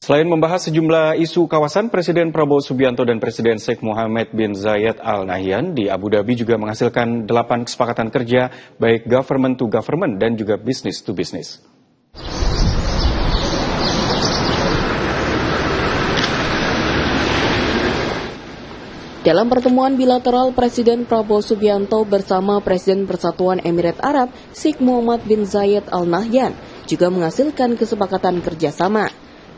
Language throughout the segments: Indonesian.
Selain membahas sejumlah isu kawasan, Presiden Prabowo Subianto dan Presiden Sheikh Mohammed bin Zayed Al Nahyan di Abu Dhabi juga menghasilkan 8 kesepakatan kerja baik government to government dan juga business to business. Dalam pertemuan bilateral, Presiden Prabowo Subianto bersama Presiden Persatuan Emirat Arab Sheikh Mohammed bin Zayed Al Nahyan juga menghasilkan kesepakatan kerjasama.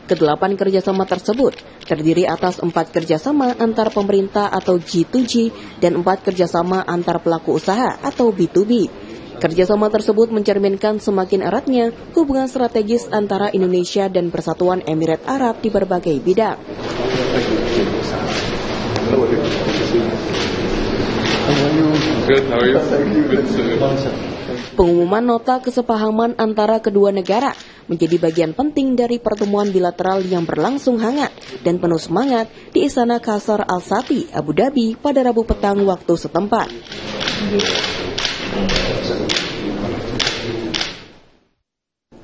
Kedelapan kerjasama tersebut terdiri atas 4 kerjasama antar pemerintah atau G2G dan 4 kerjasama antar pelaku usaha atau B2B. Kerjasama tersebut mencerminkan semakin eratnya hubungan strategis antara Indonesia dan Persatuan Emirat Arab di berbagai bidang. Pengumuman nota kesepahaman antara kedua negara menjadi bagian penting dari pertemuan bilateral yang berlangsung hangat dan penuh semangat di Istana Qasr Al Saati, Abu Dhabi pada Rabu petang waktu setempat.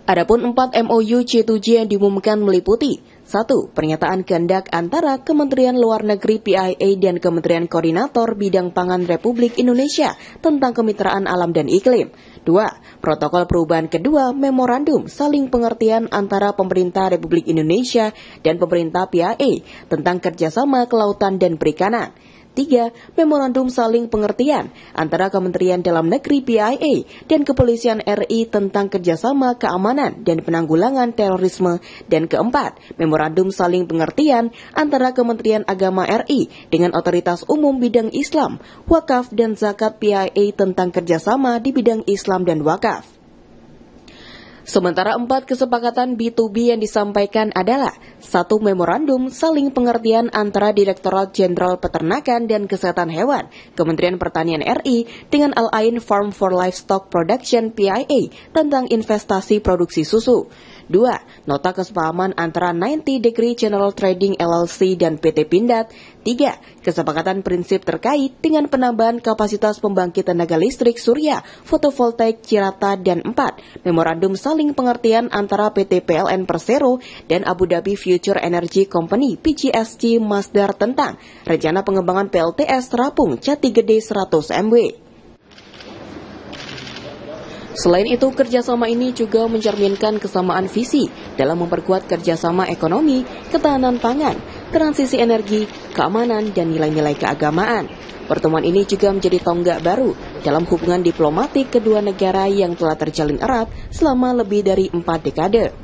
Adapun 4 MOU C2G yang diumumkan meliputi 1. Pernyataan kehendak antara Kementerian Luar Negeri PIA dan Kementerian Koordinator Bidang Pangan Republik Indonesia tentang kemitraan alam dan iklim. 2. Protokol perubahan kedua memorandum saling pengertian antara Pemerintah Republik Indonesia dan Pemerintah PIA tentang kerjasama kelautan dan perikanan. 3. Memorandum saling pengertian antara Kementerian Dalam Negeri PIA dan Kepolisian RI tentang kerjasama keamanan dan penanggulangan terorisme. Dan 4. Memorandum saling pengertian antara Kementerian Agama RI dengan Otoritas Umum Bidang Islam, Wakaf dan Zakat PIA tentang kerjasama di bidang Islam dan Wakaf. Sementara 4 kesepakatan B2B yang disampaikan adalah 1. Memorandum saling pengertian antara Direktorat Jenderal Peternakan dan Kesehatan Hewan Kementerian Pertanian RI dengan Al Ain Farm for Livestock Production PIA tentang investasi produksi susu. 2. Nota kesepahaman antara 90 Degree General Trading LLC dan PT Pindad. 3. Kesepakatan prinsip terkait dengan penambahan kapasitas pembangkit tenaga listrik surya fotovoltaik Cirata. Dan 4. Memorandum saling pengertian antara PT PLN Persero dan Abu Dhabi Future Energy Company PGSC Masdar tentang rencana pengembangan PLTS Terapung Jati Gede 100 MW. Selain itu, kerjasama ini juga mencerminkan kesamaan visi dalam memperkuat kerjasama ekonomi, ketahanan pangan, transisi energi, keamanan, dan nilai-nilai keagamaan. Pertemuan ini juga menjadi tonggak baru dalam hubungan diplomatik kedua negara yang telah terjalin erat selama lebih dari 4 dekade.